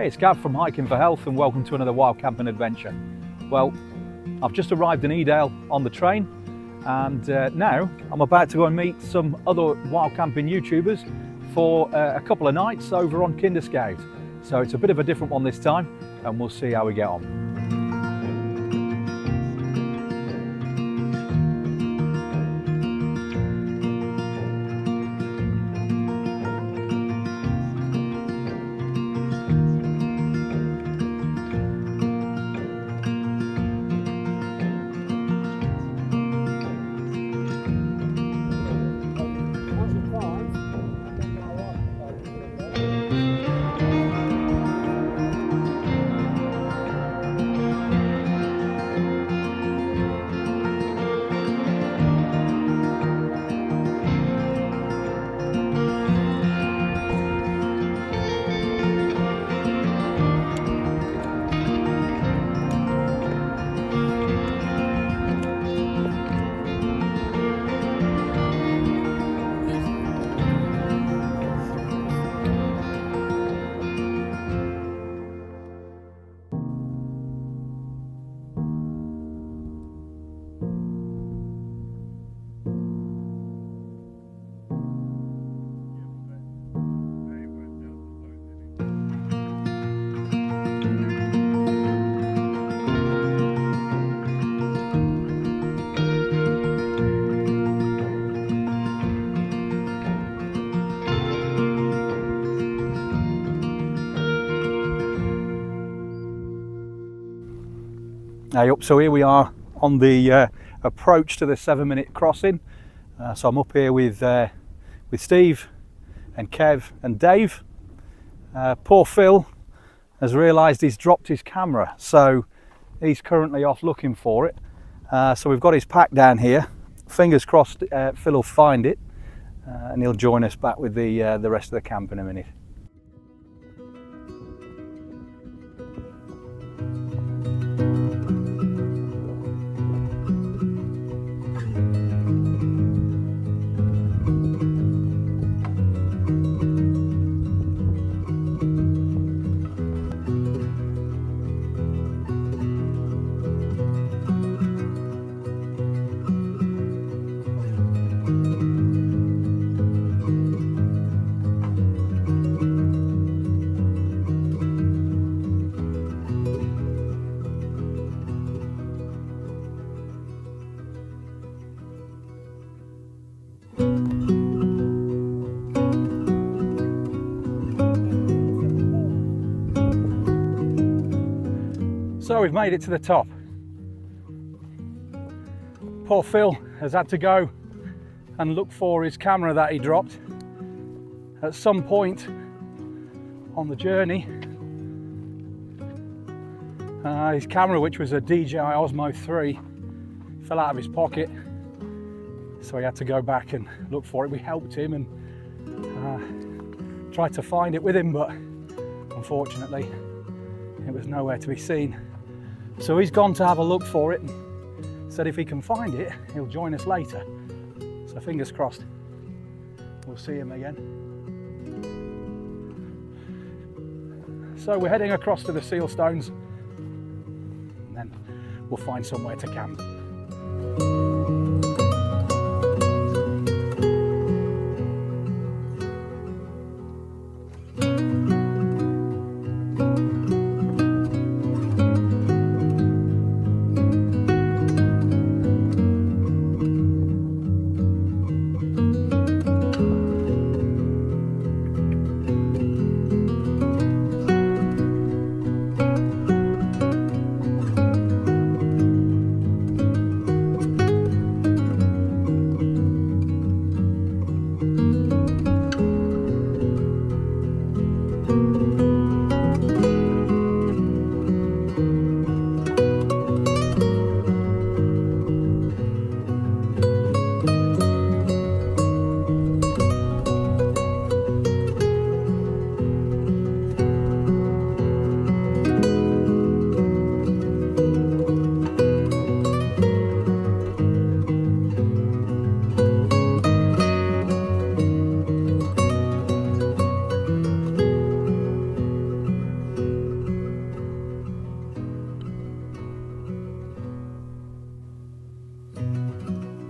it's Gav from Hiking for Health and welcome to another wild camping adventure. Well, I've just arrived in Edale on the train and now I'm about to go and meet some other wild camping YouTubers for a couple of nights over on Kinder Scout. So it's a bit of a different one this time and we'll see how we get on. Hey up, so here we are on the approach to the 7-minute crossing. So I'm up here with Steve and Kev and Dave. Poor Phil has realised he's dropped his camera, so he's currently off looking for it. So we've got his pack down here. Fingers crossed Phil will find it and he'll join us back with the rest of the camp in a minute. So we've made it to the top. Poor Phil has had to go and look for his camera that he dropped. At some point on the journey, his camera, which was a DJI Osmo 3, fell out of his pocket. So he had to go back and look for it. We helped him and tried to find it with him, but unfortunately it was nowhere to be seen. So he's gone to have a look for it and said if he can find it, he'll join us later. So fingers crossed, we'll see him again. So we're heading across to the seal stones and then we'll find somewhere to camp.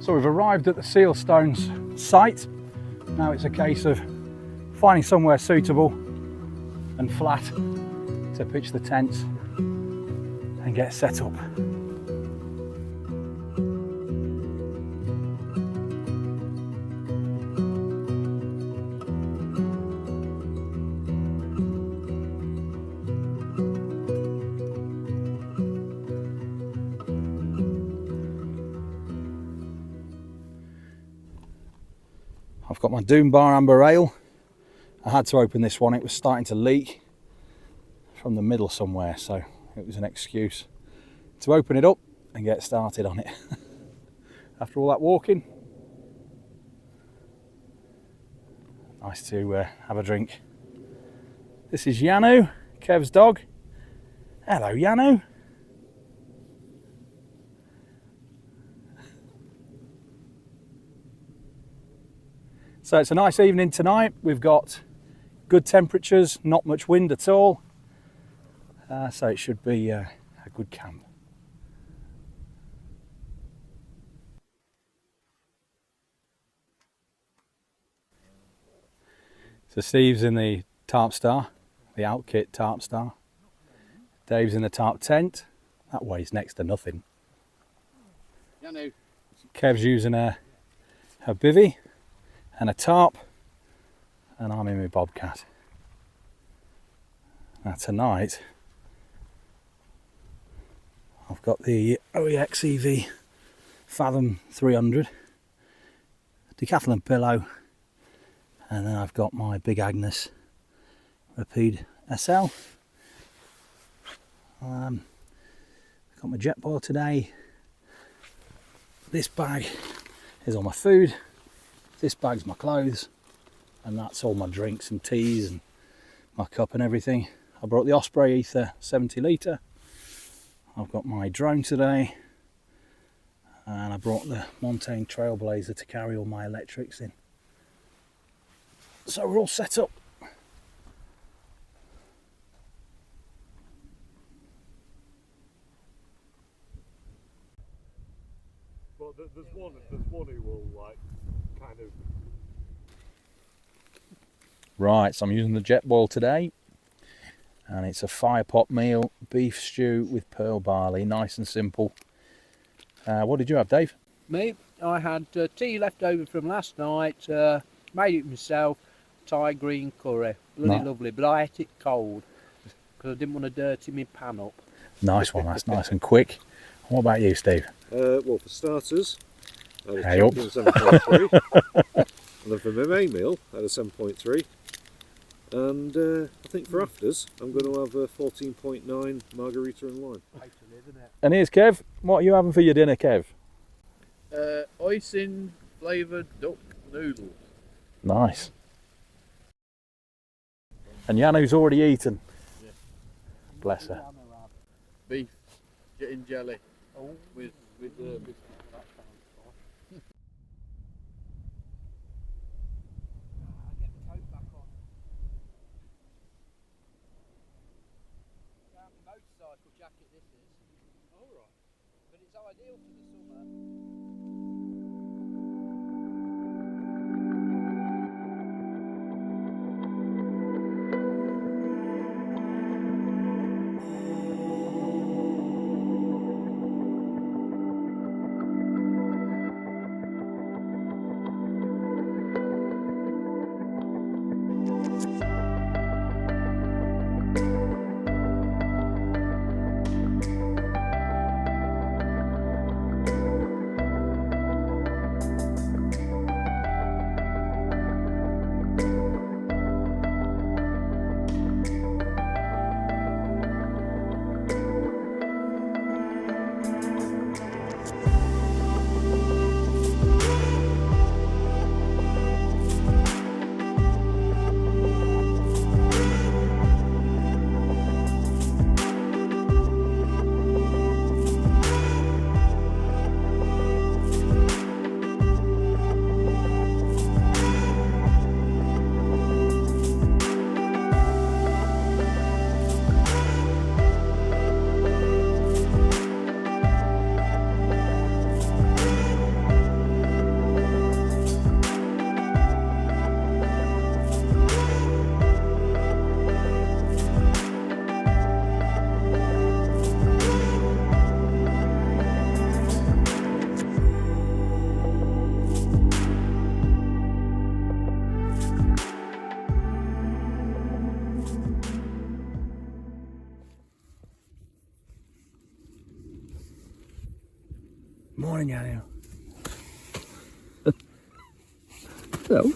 So we've arrived at the Sealstones site. Now it's a case of finding somewhere suitable and flat to pitch the tents and get set up. I've got my Doom Bar Amber Ale. I had to open this one, it was starting to leak from the middle somewhere, so it was an excuse to open it up and get started on it. After all that walking, nice to have a drink. This is Yanu, Kev's dog. Hello Yanu. So it's a nice evening tonight. We've got good temperatures, not much wind at all. So it should be a good camp. So Steve's in the tarp star, the Outkit tarp star. Dave's in the tarp tent. That weighs next to nothing. Kev's using a bivvy and a tarp, and I'm in my bobcat. Now tonight I've got the OEX EV Fathom 300 decathlon pillow, and then I've got my Big Agnes Rapide SL. Got my jet boil today. This bag is all my food. This bag's my clothes, and that's all my drinks and teas and my cup and everything. I brought the Osprey Ether 70 litre. I've got my drone today, and I brought the Montane Trailblazer to carry all my electrics in. So we're all set up. But there's one who will like kind of. Right, so I'm using the jet boil today, and it's a fire pot meal, beef stew with pearl barley, nice and simple. What did you have, Dave? Me, I had tea left over from last night, made it myself, Thai green curry, bloody lovely, but I ate it cold because I didn't want to dirty my pan up. Nice one, that's nice and quick. What about you, Steve? Well, for starters, I had a Hey up. champion 7.3, and then for my main meal, I had a 7.3, and I think for afters, I'm going to have a 14.9 margarita and lime. And here's Kev. What are you having for your dinner, Kev? Hoisin flavoured duck noodles. Nice. And Yanu's already eaten. Yeah. Bless her. Beef, getting jelly with biscuits. Motorcycle jacket this is. Alright. But it's ideal for the summer. Morning, Yanni. Hello.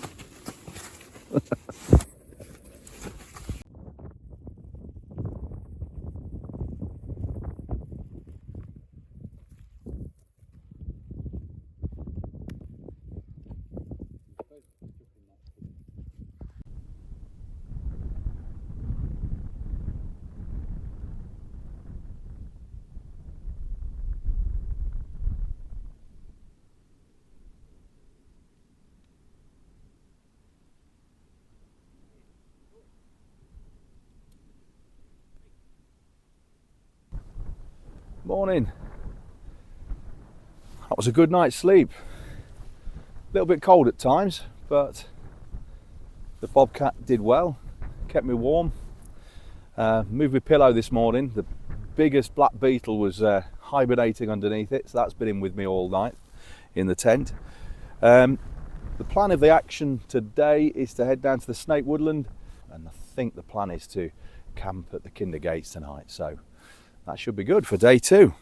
Morning. That was a good night's sleep. A little bit cold at times, but the bobcat did well, kept me warm. Moved my pillow this morning. The biggest black beetle was hibernating underneath it, so that's been in with me all night in the tent. The plan of the action today is to head down to the Snake Woodland, and I think the plan is to camp at the Kinder gates tonight, so that should be good for day 2.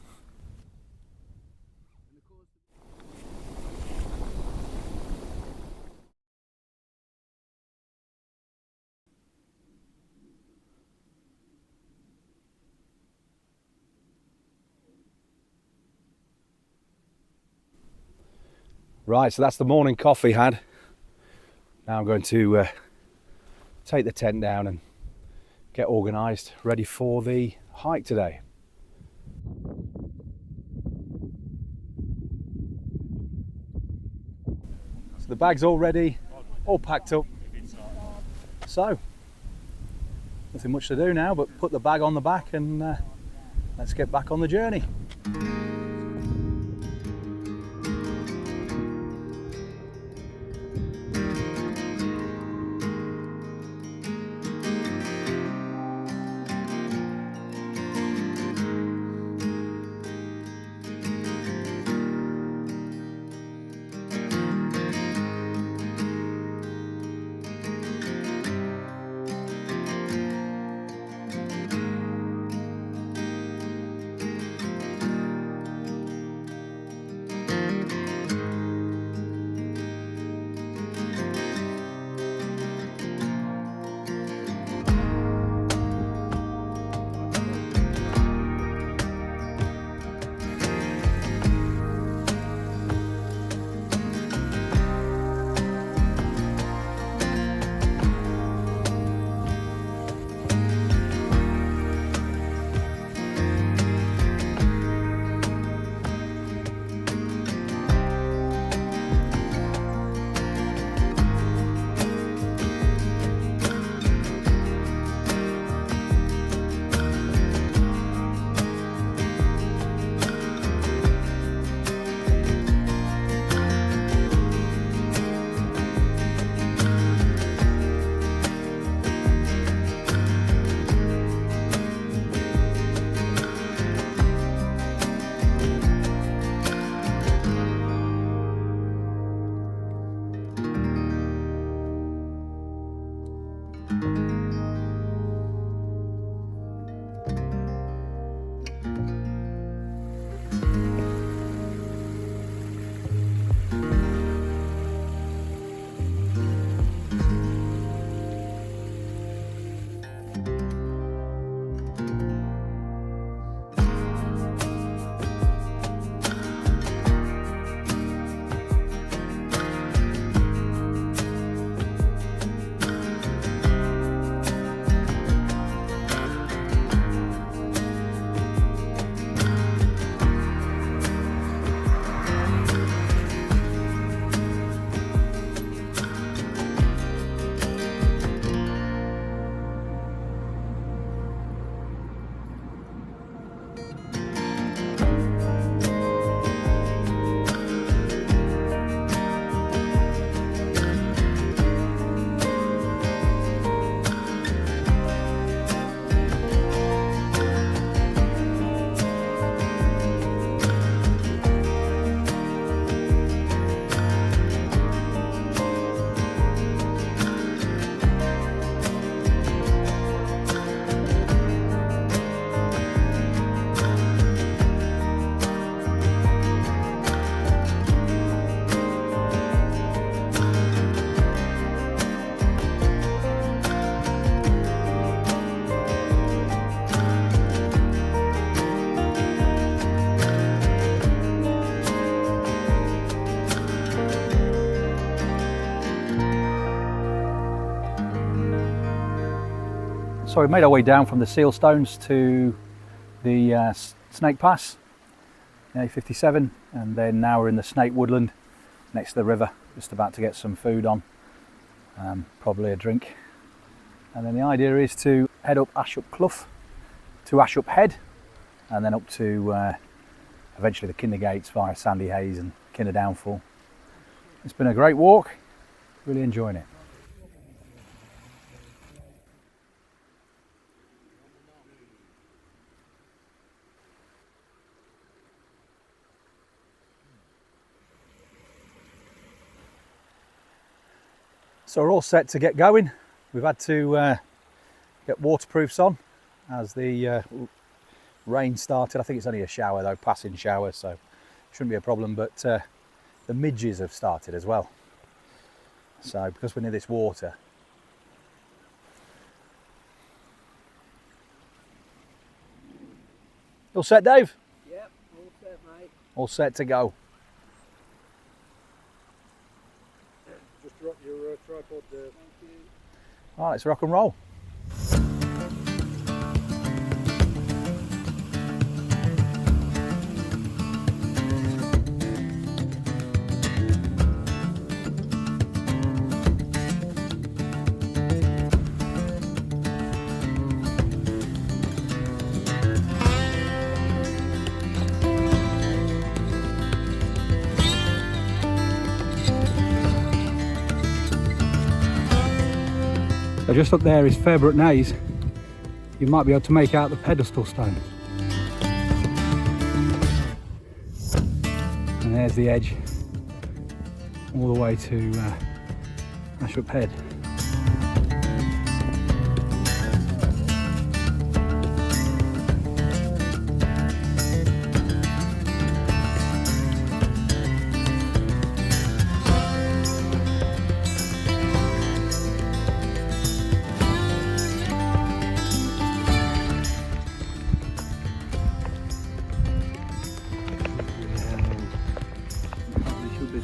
Right, so that's the morning coffee had. Now I'm going to take the tent down and get organised, ready for the hike today. So the bag's all ready, all packed up. So, nothing much to do now but put the bag on the back and let's get back on the journey. So we made our way down from the Seal Stones to the Snake Pass, A57, and then now we're in the Snake Woodland next to the river, just about to get some food on, probably a drink. And then the idea is to head up Ashup Clough to Ashup Head, and then up to eventually the Kinder Gates via Sandy Haze and Kinder Downfall. It's been a great walk, really enjoying it. So we're all set to get going. We've had to get waterproofs on as the rain started. I think it's only a shower though, passing shower, so shouldn't be a problem, but the midges have started as well. So because we're near this water. All set, Dave? Yep, all set, mate. All set to go. Just drop your tripod there. Thank you. All right, let's rock and roll. So just up there is Fairbrook Naze. You might be able to make out the pedestal stone. And there's the edge, all the way to Ashup Head.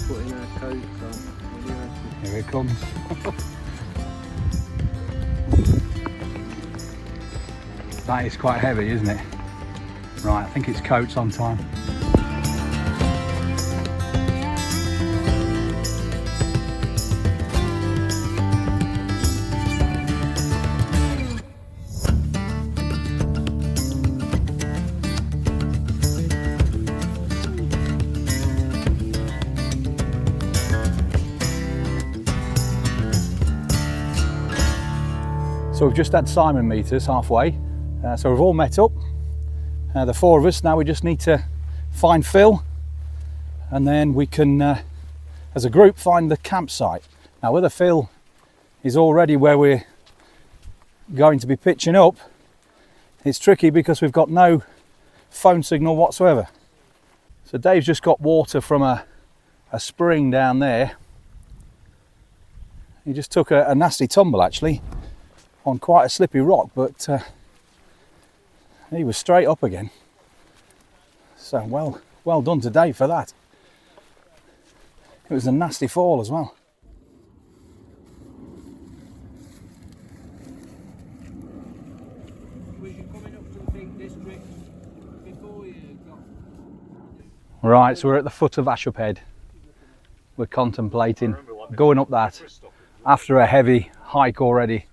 Putting our coats on. Here it comes. That is quite heavy, isn't it? Right, I think it's coats on time. So we've just had Simon meet us halfway, so we've all met up, the four of us. Now we just need to find Phil, and then we can, as a group, find the campsite. Now whether Phil is already where we're going to be pitching up, it's tricky because we've got no phone signal whatsoever. So Dave's just got water from a spring down there. He just took a nasty tumble actually, on quite a slippy rock, but he was straight up again. So well done to Dave for that. It was a nasty fall as well. Was you coming up to the Peak District before you got... Right, so we're at the foot of Ashup Head. We're contemplating going up that after a heavy hike already.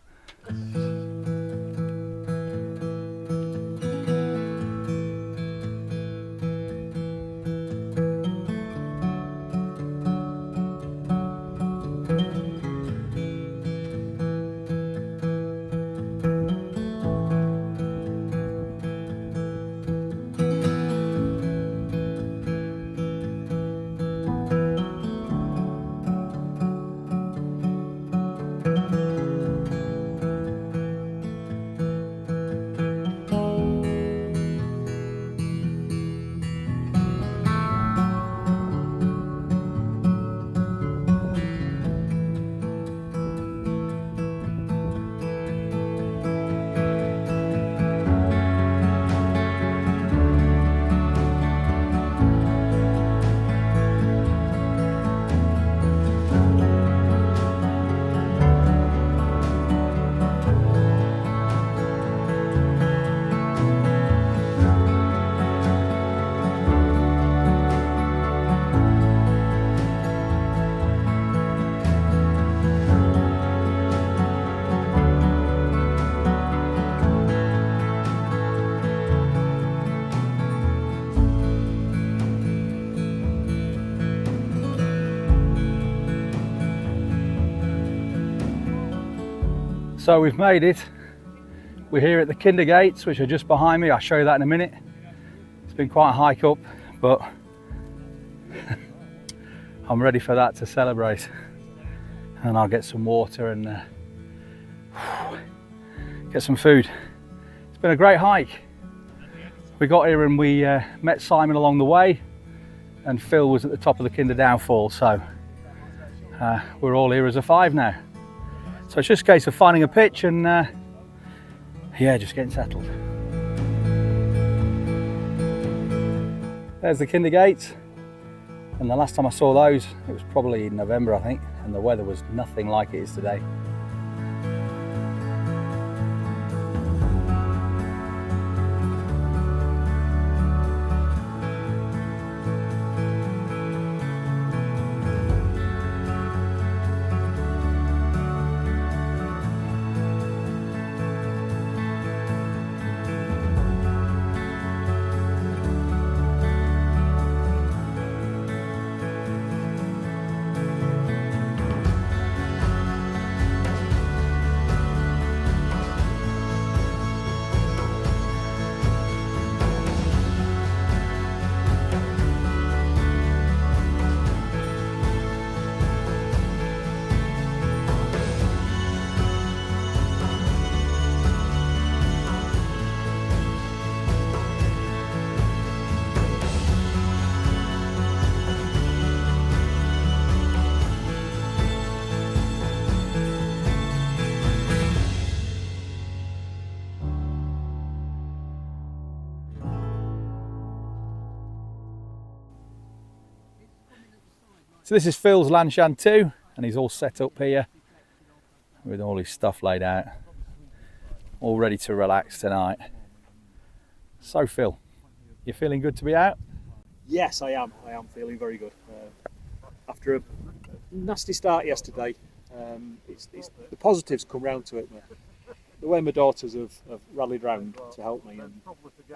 So we've made it. We're here at the Kinder gates, which are just behind me. I'll show you that in a minute. It's been quite a hike up, but I'm ready for that to celebrate. And I'll get some water and get some food. It's been a great hike. We got here and we met Simon along the way, and Phil was at the top of the Kinder downfall, so we're all here as a 5 now. So it's just a case of finding a pitch and yeah, just getting settled. There's the Kinder gates, and the last time I saw those it was probably in November, I think, and the weather was nothing like it is today. So this is Phil's Lanshan 2, and he's all set up here with all his stuff laid out, all ready to relax tonight. So Phil, you feeling good to be out? Yes, I am. I am feeling very good. After a nasty start yesterday, the positives come round to it. The way my daughters have rallied round to help me,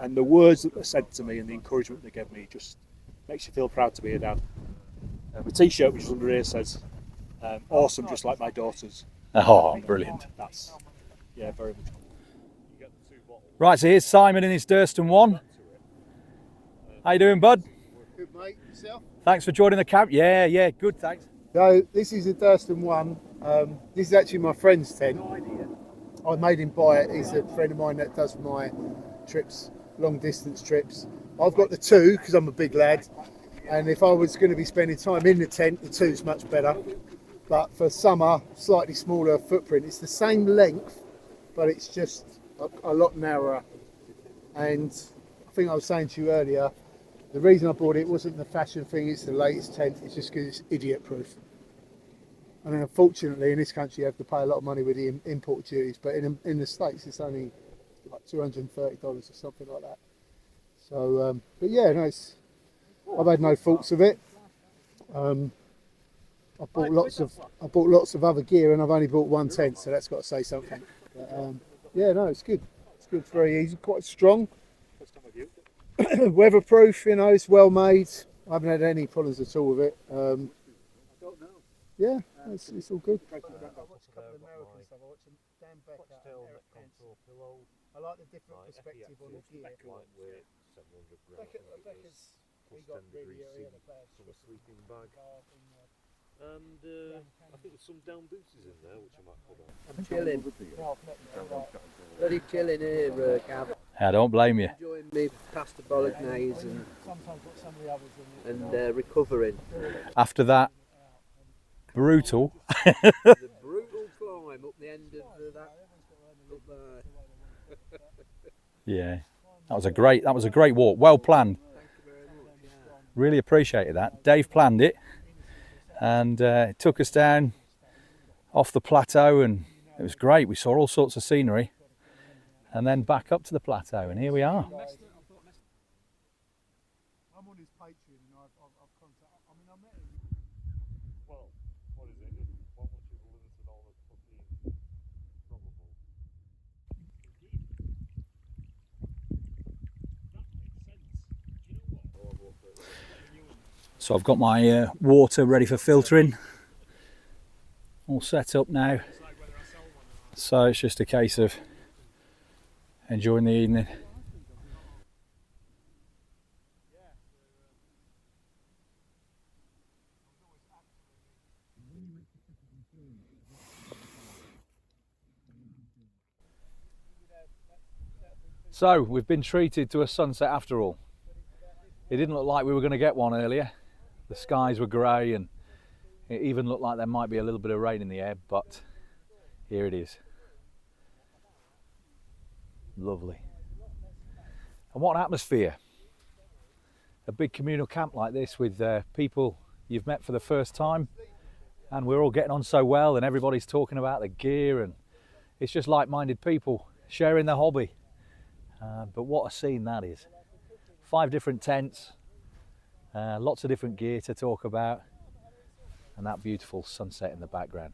and the words that they said to me and the encouragement they gave me just makes you feel proud to be a dad. My t-shirt, which is under here, says awesome, just like my daughters. Oh, brilliant. That's, yeah, very much cool. Right, so here's Simon in his Durston 1. How you doing, bud? Good, mate. Yourself? Thanks for joining the camp. Yeah, good, thanks. So this is a Durston 1. This is actually my friend's tent. I made him buy it. He's a friend of mine that does my trips, long distance trips. I've got the 2 because I'm a big lad. And if I was going to be spending time in the tent, the 2's much better. But for summer, slightly smaller footprint. It's the same length, but it's just a lot narrower. And I think I was saying to you earlier, the reason I bought it wasn't the fashion thing, it's the latest tent. It's just because it's idiot proof. And then unfortunately, in this country, you have to pay a lot of money with the import duties. But in the States, it's only like $230 or something like that. So, but yeah, no, I've had no faults of it. I bought lots of other gear, and I've only bought 1 tent, so that's got to say something. But, yeah, no, it's good. It's good, it's very easy, quite strong. Weatherproof, you know, it's well made. I haven't had any problems at all with it. Yeah, it's all good. I like the different perspective on the gear. We got really from a sleeping bag, and I think there's some down booters in there which I might put on. I'm chilling. Bloody chilling here, Gav. I don't blame you. Enjoying me pasta bolognese and recovering. After that brutal The brutal climb up the end of that. Up there. yeah, that was a great walk, well planned. Really appreciated that. Dave planned it, and it took us down off the plateau, and it was great. We saw all sorts of scenery, and then back up to the plateau, and here we are. I'm on his Patreon, and I've contacted. I mean, I met him. Well, what is it? What much is limited on the fucking probable? So I've got my water ready for filtering, all set up now. So it's just a case of enjoying the evening. So we've been treated to a sunset after all. It didn't look like we were going to get one earlier. The skies were grey and it even looked like there might be a little bit of rain in the air, but here it is. Lovely. And what an atmosphere. A big communal camp like this with people you've met for the first time, and we're all getting on so well and everybody's talking about the gear, and it's just like-minded people sharing their hobby. But what a scene that is. 5 different tents, lots of different gear to talk about, and that beautiful sunset in the background.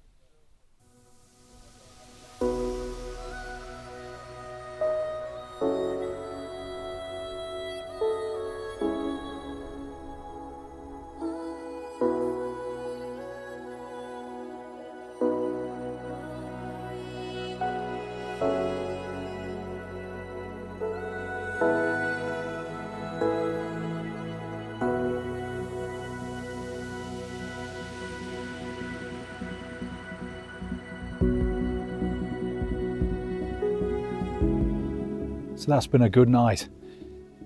So that's been a good night.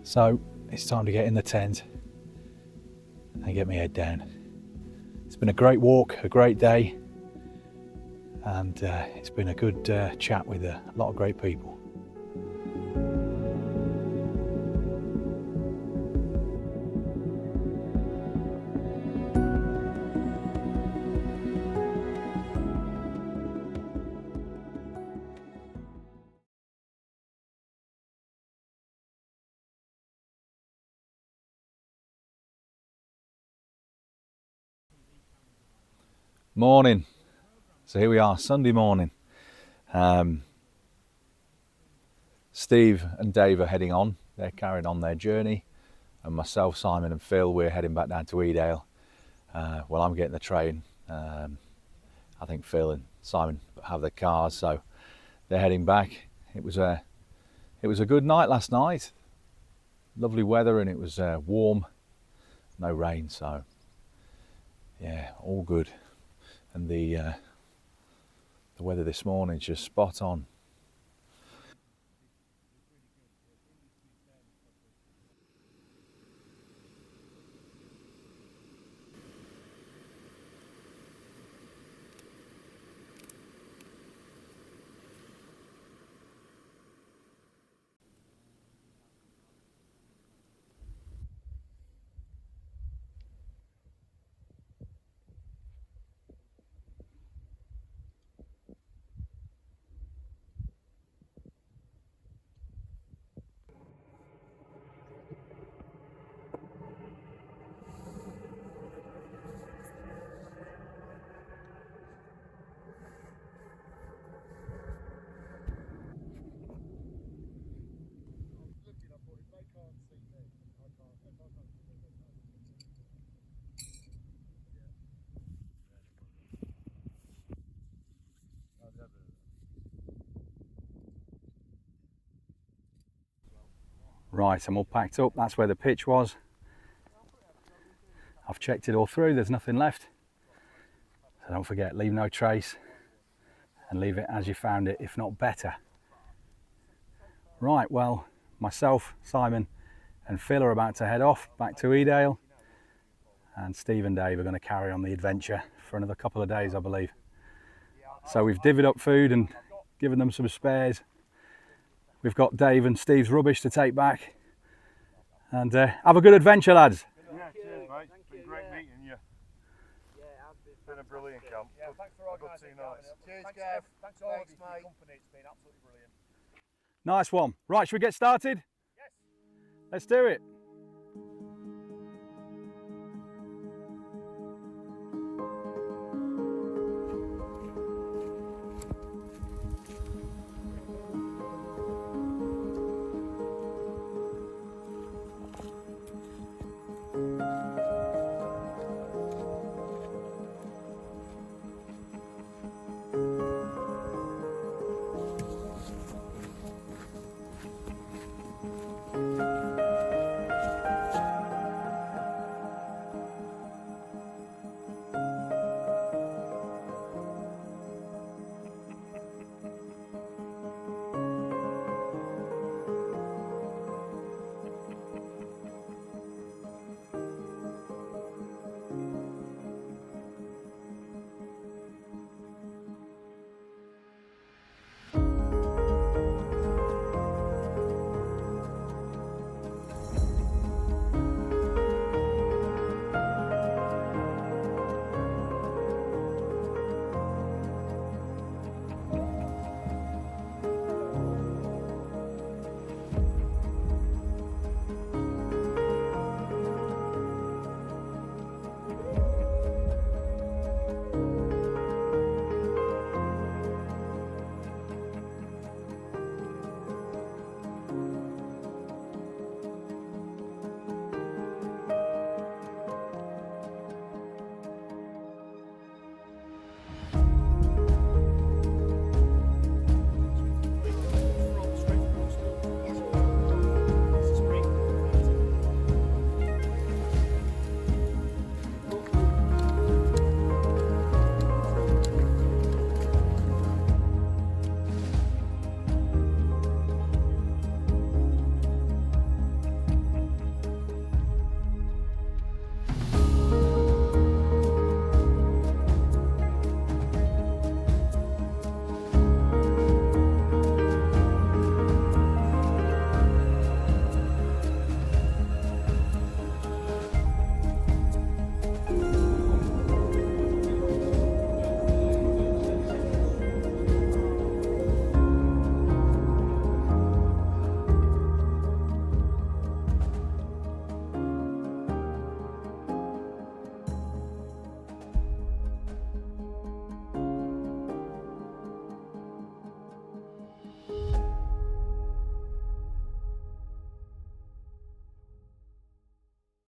So it's time to get in the tent and get my head down. It's been a great walk, a great day, and it's been a good chat with a lot of great people. Morning. So here we are, Sunday morning. Steve and Dave are heading on. They're carrying on their journey. And myself, Simon and Phil, we're heading back down to Edale. Well, I'm getting the train. I think Phil and Simon have their cars, so they're heading back. It was a good night last night. Lovely weather, and it was warm. No rain, so yeah, all good. And the weather this morning is just spot on. Right, I'm all packed up. That's where the pitch was. I've checked it all through, there's nothing left. So don't forget, leave no trace and leave it as you found it, if not better. Right, well, myself, Simon and Phil are about to head off back to Edale, and Steve and Dave are going to carry on the adventure for another couple of days, I believe. So we've divvied up food and given them some spares. We've got Dave and Steve's rubbish to take back, and have a good adventure, lads. Yeah, cheers, mate. It's been great meeting you. It's been a brilliant camp. Yeah, thanks for organising. Cheers, Gav. Thanks all of you for your company. It's been absolutely brilliant. Nice one. Right, should we get started? Yes. Let's do it.